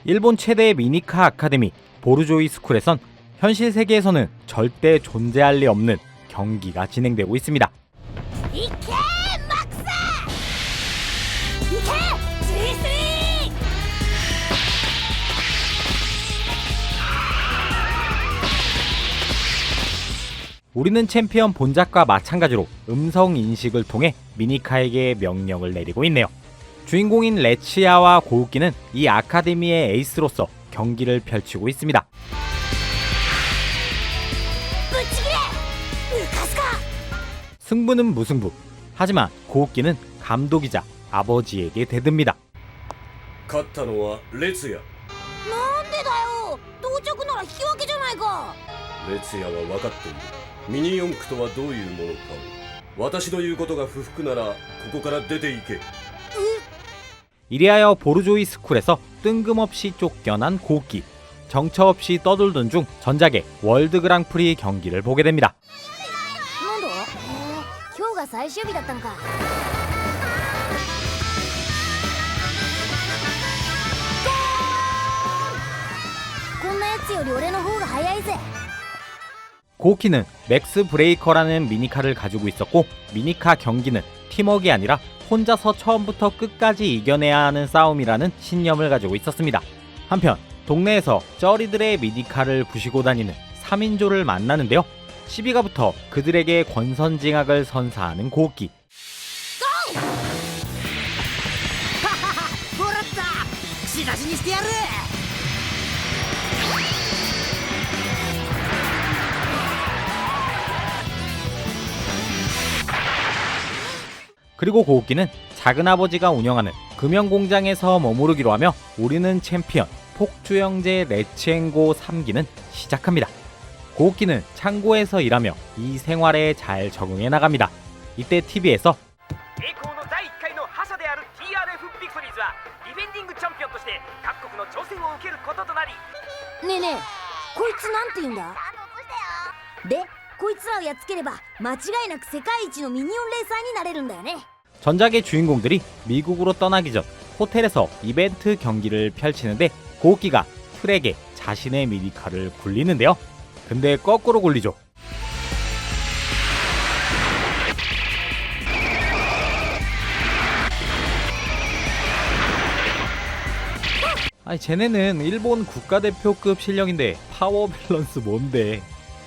일본 최대의 미니카 아카데미 보르조이 스쿨에선 현실 세계에서는 절대 존재할 리 없는 경기가 진행되고 있습니다. 이케 막사! 이케 G3! 우리는 챔피언 본작과 마찬가지로 음성 인식을 통해 미니카에게 명령을 내리고 있네요. 주인공인 레치아와 고우키는 이 아카데미의 에이스로서 경기를 펼치고 있습니다. 승부는 무승부. 하지만 고우키는 감독이자 아버지에게 대듭니다. 勝ったのは列也。なんでだよ、同着なら引き分けじゃないか。列也は分かっている。ミニ四駆とはどういうものかを。私の言うことが不服ならここから出て行け。 이리하여 보르조이 스쿨에서 뜬금없이 쫓겨난 고우키. 정처 없이 떠돌던 중 전작의 월드 그랑프리 경기를 보게 됩니다. なんだ？今日が最終日だったんか。こんなやつより俺の方が早いぜ。 고우키는 맥스 브레이커라는 미니카를 가지고 있었고 미니카 경기는 팀워크가 아니라 혼자서 처음부터 끝까지 이겨내야 하는 싸움이라는 신념을 가지고 있었습니다. 한편 동네에서 쩌리들의 미니카를 부시고 다니는 3인조를 만나는데요. 시비가 붙어 그들에게 권선징악을 선사하는 고우키. もらった。串出しにしてやる。 그리고 고우키는 작은아버지가 운영하는 금연공장에서 머무르기로 하며 우리는 챔피언 폭주형제 레치엔고 3기는 시작합니다. 고우키는 창고에서 일하며 이 생활에 잘 적응해 나갑니다. 이때 TV에서 栄光の第1回の覇者である TRF ビクトリーズはディフェンディングチャンピオンとして各国の挑戦を受けることとなり、ねえねえ、こいつなんて言うんだ？で、こいつらをやっつければ間違いなく世界一のミニオンレーサーになれるんだよね。 전작의 주인공들이 미국으로 떠나기 전 호텔에서 이벤트 경기를 펼치는데 고우키가 트랙에 자신의 미니카를 굴리는데요. 근데 거꾸로 굴리죠. 아니 쟤네는 일본 국가대표급 실력인데 파워 밸런스 뭔데.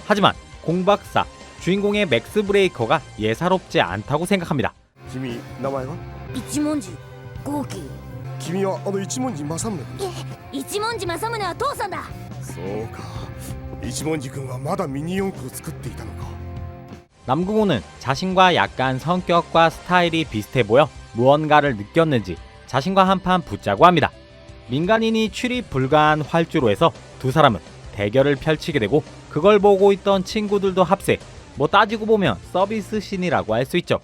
하지만 공박사 주인공의 맥스 브레이커가 예사롭지 않다고 생각합니다. 君名前は？一文字豪輝。君はあの一文字正宗君。一文字正宗は父さんだ。そうか、一文字君はまだミニ四駆を作っていたのか。 남궁호는 자신과 약간 성격과 스타일이 비슷해 보여 무언가를 느꼈는지 자신과 한판 붙자고 합니다. 민간인이 출입 불가한 활주로 에서 두 사람은 대결을 펼치게 되고 그걸 보고 있던 친구들도 합세. 뭐 따지고 보면 서비스 씬이라고 할 수 있죠.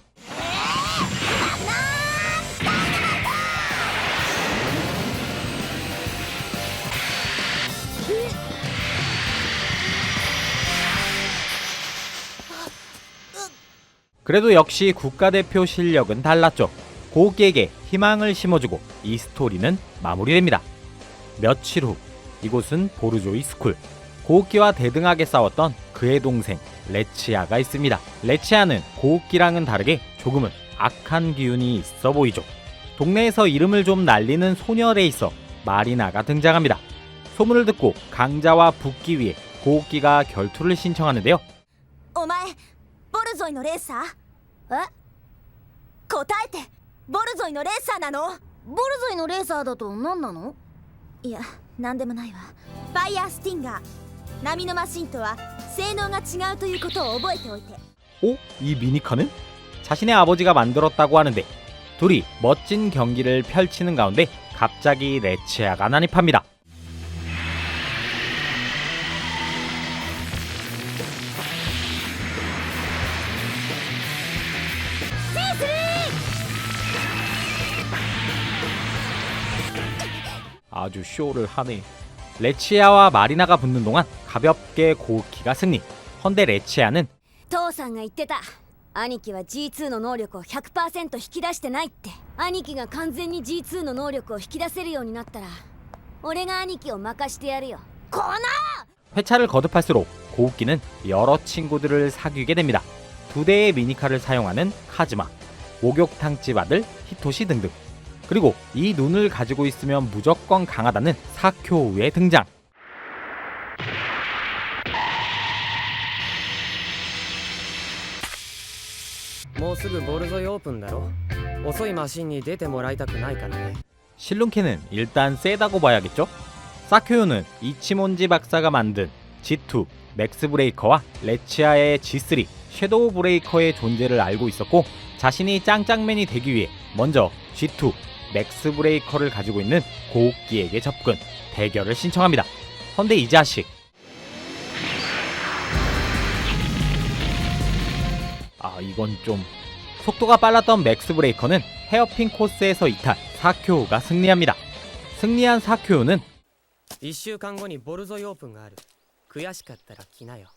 그래도 역시 국가대표 실력은 달랐죠. 고우키에게 희망을 심어주고 이 스토리는 마무리됩니다. 며칠 후 이곳은 보르조이 스쿨. 고우키와 대등하게 싸웠던 그의 동생 레치아가 있습니다. 레치아는 고우키랑은 다르게 조금은 악한 기운이 있어 보이죠. 동네에서 이름을 좀 날리는 소녀 레이서 마리나가 등장합니다. 소문을 듣고 강자와 붙기 위해 고우키가 결투를 신청하는데요. お前ボルゾイのレーサー？え？答えて。ボルゾイのレーサーなの？ボルゾイのレーサーだと何なの？いや、何でもないわ。ファイヤースティンガー。波のマシンとは性能が違うということを覚えておいて。 오? 이 미니카는? 자신의 아버지가 만들었다고 하는데 둘이 멋진 경기를 펼치는 가운데 갑자기 레치아가 난입합니다. 아주 쇼를 하네. 레치아와 마리나가 붙는 동안 가볍게 고우키가 승리. 헌데 레치아는 父さんが言ってた。兄貴は G2 の能力を 100% 引き出してないって。兄貴が完全に G2 の能力を引き出せるようになったら俺が兄貴を任してやるよ。この 회차를 거듭할수록 고우키는 여러 친구들을 사귀게 됩니다. 2대의 미니카를 사용하는 카즈마, 목욕탕집 아들 히토시 등등. 그리고 이 눈을 가지고 있으면 무조건 강하다는 사쿄우의 등장. もうすぐボルゾイオープンだろ。遅いマシンに出てもらいたくないからね。 실눈캐는 일단 세다고 봐야겠죠? 사쿄우는 이치몬지 박사가 만든 G2, 맥스 브레이커와 레치아의 G3, 섀도우 브레이커의 존재를 알고 있었고 자신이 짱짱맨이 되기 위해 먼저 G2, 맥스 브레이커를 가지고 있는 고우키에게 접근, 대결을 신청합니다. 헌데 이 자식 이건 좀 속도가 빨랐던 맥스 브레이커는 헤어핀 코스에서 이탈, 사쿄우가 승리합니다. 승리한 사쿄우는 1週間後にボルゾイオープンがある。悔しかったら来なよ。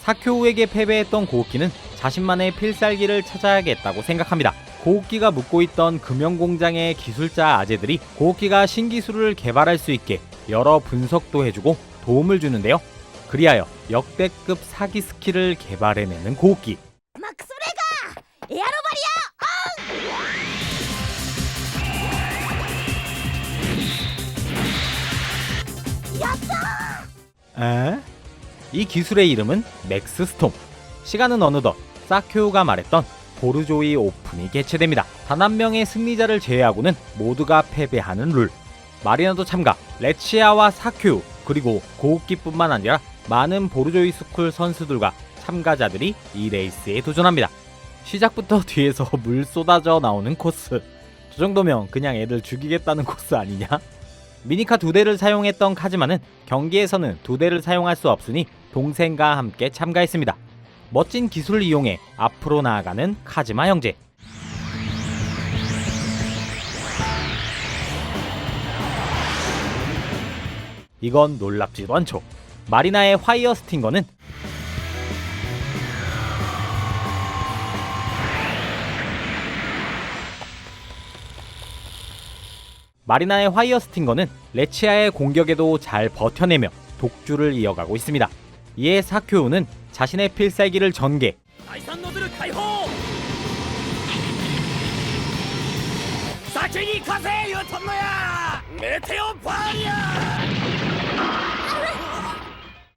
사쿄우에게 패배했던 고우키는 자신만의 필살기를 찾아야겠다고 생각합니다. 고우키가 묵고 있던 금연공장의 기술자 아재들이 고우키가 신기술을 개발할 수 있게 여러 분석도 해주고 도움을 주는데요. 그리하여 역대급 사기 스킬을 개발해내는 고우키. マックスブレーカーエアロバリアオン。やったー。 이 기술의 이름은 맥스 스톰. 시간은 어느덧 사쿄우가 말했던 보르조이 오픈이 개최됩니다. 단 한 명의 승리자를 제외하고는 모두가 패배하는 룰. 마리나도 참가, 레치아와 사쿄우 그리고 고우키뿐만 아니라 많은 보르조이 스쿨 선수들과 참가자들이 이 레이스에 도전합니다. 시작부터 뒤에서 물 쏟아져 나오는 코스. 저 정도면 그냥 애들 죽이겠다는 코스 아니냐? 미니카 2대를 사용했던 카즈마는 경기에서는 2대를 사용할 수 없으니 동생과 함께 참가했습니다. 멋진 기술을 이용해 앞으로 나아가는 카즈마 형제. 이건 놀랍지도 않죠. 마리나의 화이어 스팅거는 마리나의 화이어 스팅거는 레치아의 공격에도 잘 버텨내며 독주를 이어가고 있습니다. 이에 사쿄우는 자신의 필살기를 전개, 第三ノズル解放先に行かせ言うとんのやメテオバリア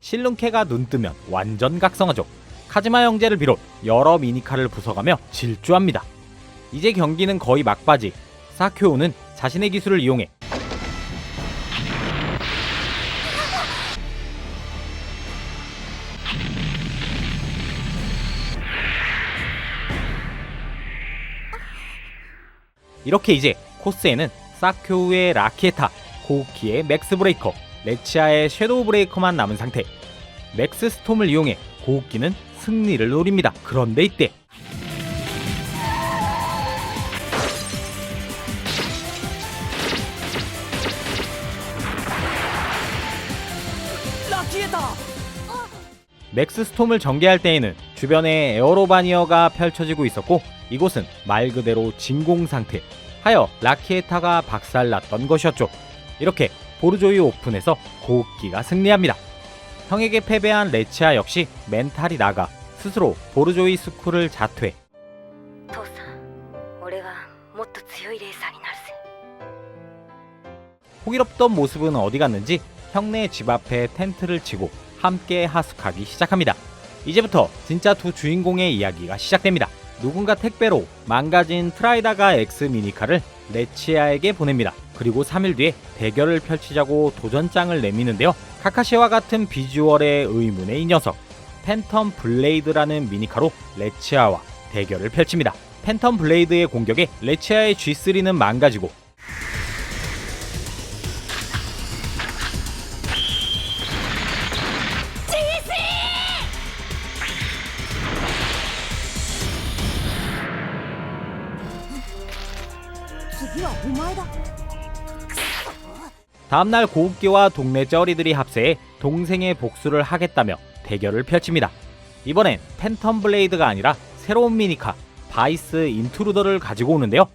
실눈캐가 눈뜨면 완전 각성하죠. 카즈마 형제를 비롯 여러 미니카를 부숴가며 질주합니다. 이제 경기는 거의 막바지. 사쿄우는 자신의 기술을 이용해 이렇게 이제 코스에는 사쿄우의 라키에타, 고우키의 맥스 브레이커, 레치아의 섀도우 브레이커만 남은 상태. 맥스 스톰을 이용해 고우키는 승리를 노립니다. 그런데 이때 ラキエタ 맥스 스톰을 전개할 때에는 주변에 에어로 바니어가 펼쳐지고 있었고 이곳은 말 그대로 진공 상태 하여 라키에타가 박살났던 것이었죠. 이렇게 보르조이 오픈에서 고우키가 승리합니다. 형에게 패배한 레치아 역시 멘탈이 나가 스스로 보르조이 스쿨을 자퇴. 父さん俺がもっと強いレーサーになるぜ。 호기롭던 모습은 어디 갔는지 형네 집 앞에 텐트를 치고 함께 하숙하기 시작합니다. 이제부터 진짜 두 주인공의 이야기가 시작됩니다. 누군가 택배로 망가진 트라이다가 X 미니카를 레치아에게 보냅니다. 그리고 3일 뒤에 대결을 펼치자고 도전장을 내미는데요. 카카시와 같은 비주얼의 의문의 이 녀석 팬텀 블레이드라는 미니카로 레치아와 대결을 펼칩니다. 팬텀 블레이드의 공격에 레치아의 G3는 망가지고 다음날 고우키와 동네 쩌리들이 합세해 동생의 복수를 하겠다며 대결을 펼칩니다. 이번엔 팬텀 블레이드가 아니라 새로운 미니카 바이스 인트루더를 가지고 오는데요.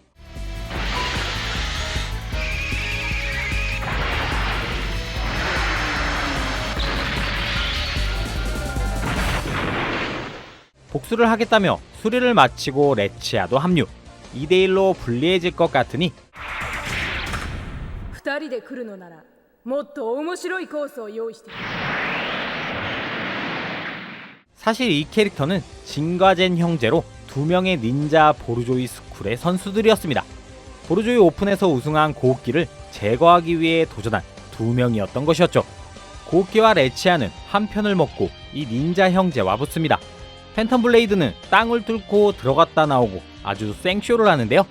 복수를 하겠다며 수리를 마치고 레치아도 합류. 2대1로 불리해질 것 같으니 2人で来るのならもっと面白いコースを用意してる。 사실 이 캐릭터는 진과젠 형제로 2명의 닌자 보르조이 스쿨의 선수들이었습니다. 보르조이 오픈에서 우승한 고우키를 제거하기 위해 도전한 2명이었던 것이었죠. 고우키와 레치아는 한 편을 먹고 이 닌자 형제와 붙습니다. 팬텀 블레이드는 땅을 뚫고 들어갔다 나오고 아주 생쇼를 하는데요.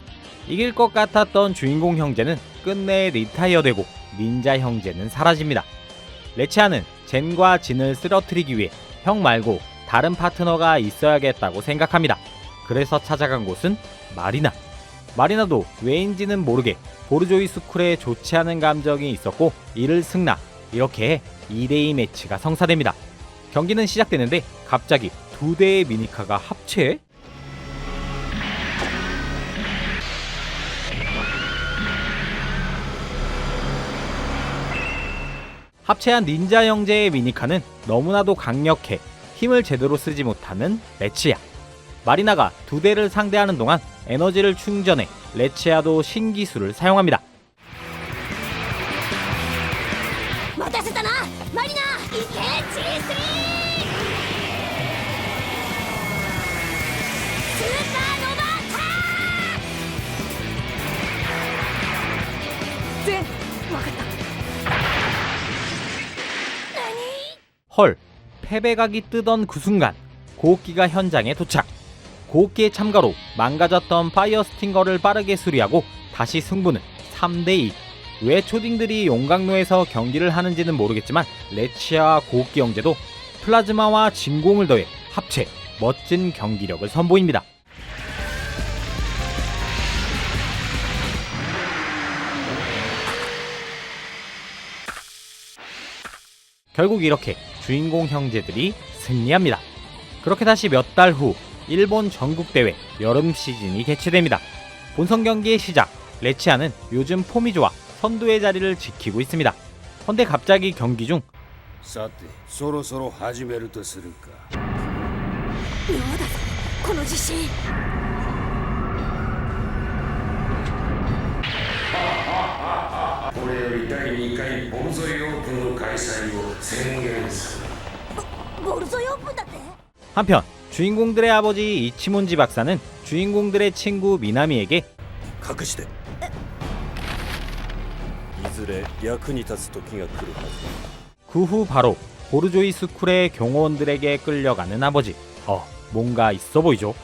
이길 것 같았던 주인공 형제는 끝내 리타이어되고 닌자 형제는 사라집니다. 레치아는 젠과 진을 쓰러뜨리기 위해 형 말고 다른 파트너가 있어야겠다고 생각합니다. 그래서 찾아간 곳은 마리나. 마리나도 왜인지는 모르게 보르조이 스쿨에 좋지 않은 감정이 있었고 이를 승낙. 이렇게 2대2 매치가 성사됩니다. 경기는 시작되는데 갑자기 2대의 미니카가 합체? 합체한 닌자 형제의 미니카는 너무나도 강력해 힘을 제대로 쓰지 못하는 레치아. 마리나가 2대를 상대하는 동안 에너지를 충전해 레치아도 신기술을 사용합니다. 待たせたなマリナ。いけ G3 スーパーノバアタック。全分かった。 헐, 패배각이 뜨던 그 순간 고우키가 현장에 도착. 고우키의 참가로 망가졌던 파이어 스팅거를 빠르게 수리하고 다시 승부는 3대2. 왜 초딩들이 용광로에서 경기를 하는지는 모르겠지만 레치아와 고우키 형제도 플라즈마와 진공을 더해 합체, 멋진 경기력을 선보입니다. 결국 이렇게 주인공 형제들이 승리합니다. 그렇게 다시 몇 달 후 일본 전국대회 여름 시즌이 개최됩니다. 본선 경기의 시작, 레치아는 요즘 폼이 좋아 선두의 자리를 지키고 있습니다. 헌데 갑자기 경기 중 さてそろそろ始めるとするか。妙だぞこの自信。これより第2回ボルゾイオープンの開催を宣言する。ボルゾイオープンだって。 한편 주인공들의 아버지 이치몬지 박사는 주인공들의 친구 미나미에게 隠していずれ役に立つ時が来るはず 그 후 바로 보르조이 스쿨의 경호원들에게 끌려가는 아버지. 뭔가 있어 보이죠.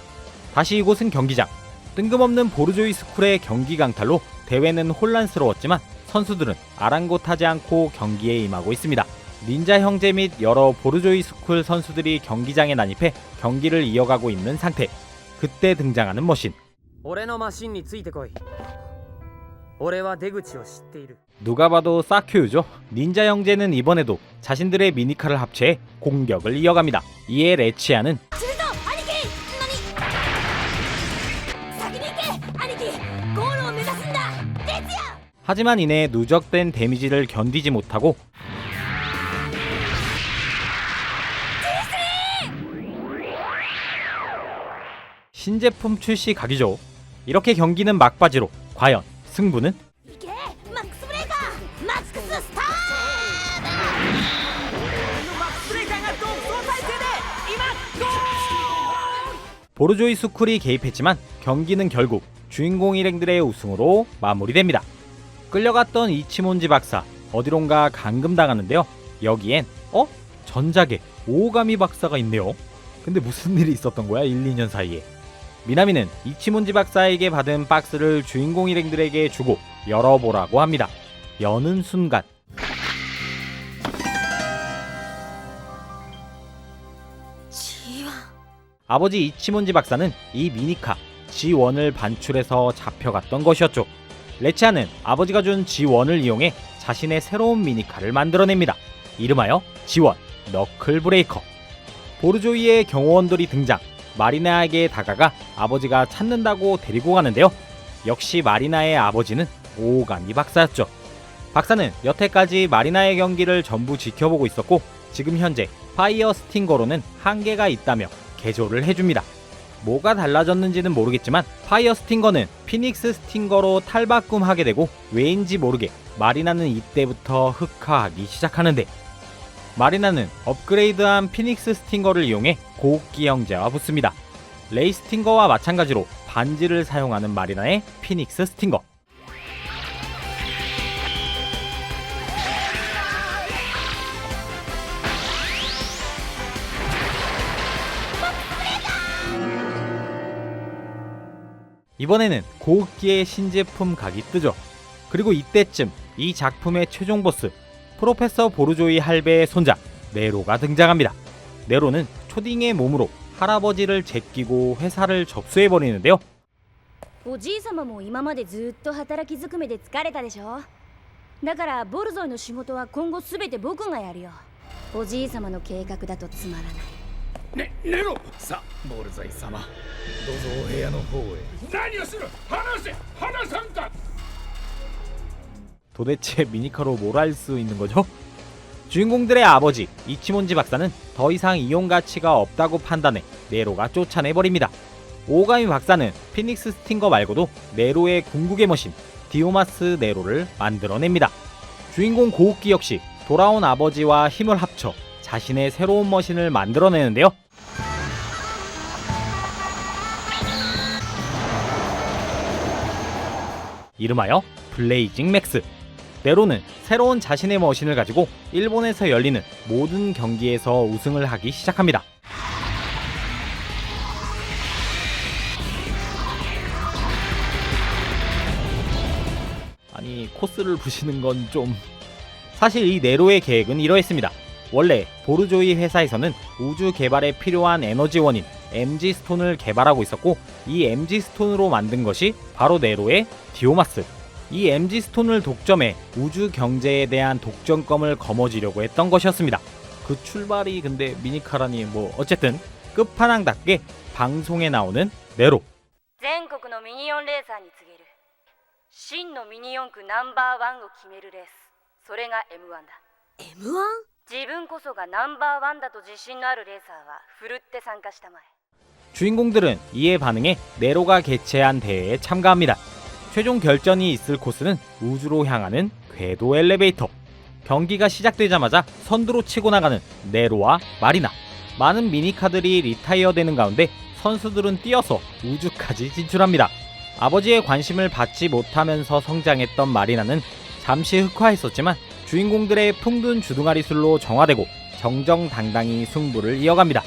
다시 이곳은 경기장. 뜬금없는 보르조이 스쿨의 경기 강탈로 대회는 혼란스러웠지만 선수들은 아랑곳하지 않고 경기에 임하고 있습니다. 닌자 형제 및 여러 보르조이 스쿨 선수들이 경기장에 난입해 경기를 이어가고 있는 상태. 그때 등장하는 머신. 俺のマシンについてこい。俺は出口を知っている。 누가 봐도 사큐유죠. 닌자 형제는 이번에도 자신들의 미니카를 합체해 공격을 이어갑니다. 이에 레치아는 するぞ兄貴。何先に行け兄貴。ゴールを目指すんだ哲也。 하지만 이내 누적된 데미지를 견디지 못하고 신제품 출시 각이죠. 이렇게 경기는 막바지로 과연 승부는? いけマックスブレーカーマックススター。マックスブレーカーが独走態勢で今ゴール。 보르조이 스쿨이 개입했지만 경기는 결국 주인공 일행들의 우승으로 마무리됩니다. 끌려갔던 이치몬지 박사 어디론가 감금당하는데요. 여기엔 전작에 오오가미 박사가 있네요. 근데 무슨 일이 있었던 거야 1, 2년 사이에. 미나미는 이치몬지 박사에게 받은 박스를 주인공 일행들에게 주고 열어보라고 합니다. 여는 순간 G1。 아버지 이치몬지 박사는 이 미니카 G1을 반출해서 잡혀갔던 것이었죠. 레치아는 아버지가 준 G1을 이용해 자신의 새로운 미니카를 만들어냅니다. 이름하여 G1 너클 브레이커. 보르조이의 경호원들이 등장. 마리나에게 다가가 아버지가 찾는다고 데리고 가는데요. 역시 마리나의 아버지는 오오가미 박사였죠. 박사는 여태까지 마리나의 경기를 전부 지켜보고 있었고 지금 현재 파이어 스팅거로는 한계가 있다며 개조를 해줍니다. 뭐가 달라졌는지는 모르겠지만 파이어 스팅거는 피닉스 스팅거로 탈바꿈하게 되고 왜인지 모르게 마리나는 이때부터 흑화하기 시작하는데, 마리나는 업그레이드한 피닉스 스팅거를 이용해 고급기 형제와 붙습니다. 레이 스팅거와 마찬가지로 반지를 사용하는 마리나의 피닉스 스팅거. 이번에는 고급기의 신제품 각이 뜨죠. 그리고 이때쯤 이 작품의 최종 보스 프로페서 보르조이 할배의 손자 네로가 등장합니다. 네로는 초딩의 몸으로 할아버지를 제끼고 회사를 접수해버리는데요. おじい様も今までずっと働きずくめで疲れたでしょ。だからボルゾイの仕事は今後すべて僕がやるよ。おじい様の計画だとつまらない。ネロさあボルゾイ様どうぞお部屋の方へ何をする話さんか 도대체 미니카로 뭘 할 수 있는 거죠? 주인공들의 아버지 이치몬지 박사는 더 이상 이용 가치가 없다고 판단해 네로가 쫓아내버립니다. 오가미 박사는 피닉스 스팅거 말고도 네로의 궁극의 머신 디오마스 네로를 만들어냅니다. 주인공 고우키 역시 돌아온 아버지와 힘을 합쳐 자신의 새로운 머신을 만들어내는데요. 이름하여 블레이징 맥스. 네로는 새로운 자신의 머신을 가지고 일본에서 열리는 모든 경기에서 우승을 하기 시작합니다. 아니, 코스를 부시는 건 좀... 사실 이 네로의 계획은 이러했습니다. 원래 보르조이 회사에서는 우주 개발에 필요한 에너지원인 MG스톤을 개발하고 있었고, 이 MG스톤으로 만든 것이 바로 네로의 디오마스. 이 MG스톤을 독점해 우주 경제에 대한 독점권을 거머쥐려고 했던 것이었습니다. 그 출발이 근데 미니카라니 뭐 어쨌든 끝판왕답게 방송에 나오는 네로. 全国のミニオンレーサーに告げる。真のミニ四駆ナンバーワンを決めるレース。それが M1 だ。M1？ 自分こそがナンバーワンだと自信のあるレーサーはふるって参加したまえ。 주인공들은 이에 반응해 네로가 개최한 대회에 참가합니다. 최종 결전이 있을 코스는 우주로 향하는 궤도 엘리베이터. 경기가 시작되자마자 선두로 치고 나가는 네로와 마리나. 많은 미니카들이 리타이어 되는 가운데 선수들은 뛰어서 우주까지 진출합니다. 아버지의 관심을 받지 못하면서 성장했던 마리나는 잠시 흑화했었지만 주인공들의 풍든 주둥아리술로 정화되고 정정당당히 승부를 이어갑니다.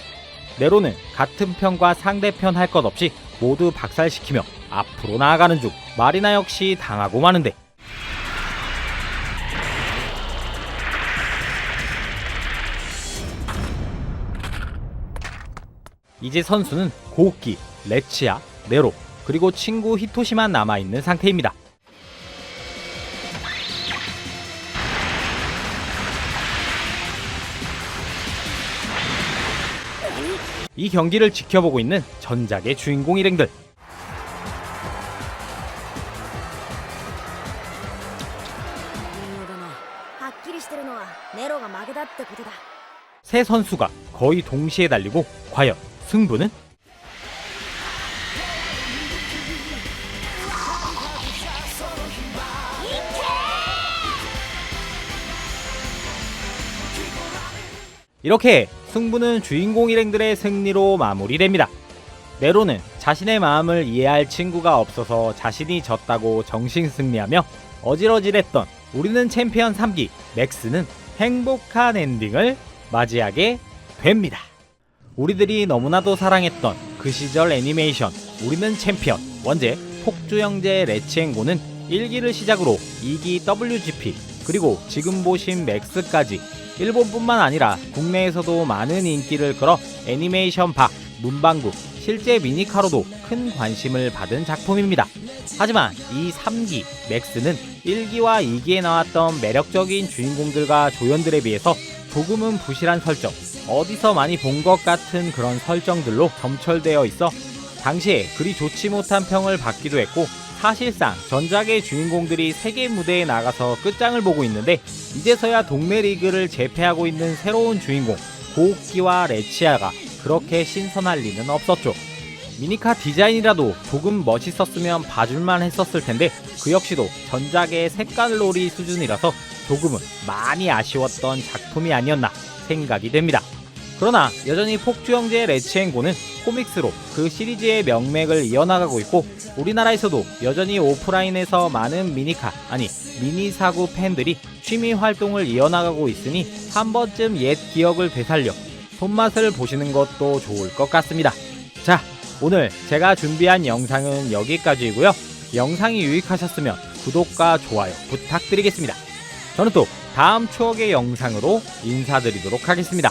네로는 같은 편과 상대편 할 것 없이 모두 박살시키며 앞으로 나아가는 중 마리나 역시 당하고 마는데, 이제 선수는 고우키, 레치야, 네로, 그리고 친구 히토시만 남아있는 상태입니다. 이 경기를 지켜보고 있는 전작의 주인공 일행들. はっきりしてるのはネロが負けだってことだ。 세 선수가 거의 동시에 달리고 과연 승부는? 이렇게 승부는 주인공 일행들의 승리로 마무리됩니다. 네로는 자신의 마음을 이해할 친구가 없어서 자신이 졌다고 정신승리하며 어질어질했던 우리는 챔피언 3기 맥스는 행복한 엔딩을 맞이하게 됩니다. 우리들이 너무나도 사랑했던 그 시절 애니메이션 우리는 챔피언 원제 폭주형제 레치앤고는 1기를 시작으로 2기 WGP 그리고 지금 보신 맥스까지 일본뿐만 아니라 국내에서도 많은 인기를 끌어 애니메이션 박, 문방구, 실제 미니카로도 큰 관심을 받은 작품입니다. 하지만 이 3기 맥스는 1기와 2기에 나왔던 매력적인 주인공들과 조연들에 비해서 조금은 부실한 설정, 어디서 많이 본 것 같은 그런 설정들로 점철되어 있어 당시에 그리 좋지 못한 평을 받기도 했고, 사실상 전작의 주인공들이 세계 무대에 나가서 끝장을 보고 있는데 이제서야 동네 리그를 제패하고 있는 새로운 주인공 고우키와 레치아가 그렇게 신선할 리는 없었죠. 미니카 디자인이라도 조금 멋있었으면 봐줄만 했었을 텐데 그 역시도 전작의 색깔놀이 수준이라서 조금은 많이 아쉬웠던 작품이 아니었나 생각이 됩니다. 그러나 여전히 폭주형제의 레츠앤고는 코믹스로 그 시리즈의 명맥을 이어나가고 있고 우리나라에서도 여전히 오프라인에서 많은 미니카 아니 미니사구 팬들이 취미 활동을 이어나가고 있으니 한 번쯤 옛 기억을 되살려 손맛을 보시는 것도 좋을 것 같습니다. 자, 오늘 제가 준비한 영상은 여기까지이고요. 영상이 유익하셨으면 구독과 좋아요 부탁드리겠습니다. 저는 또 다음 추억의 영상으로 인사드리도록 하겠습니다.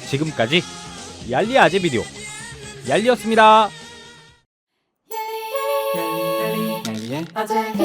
지금까지 얄리 아재 비디오 얄리였습니다. 아재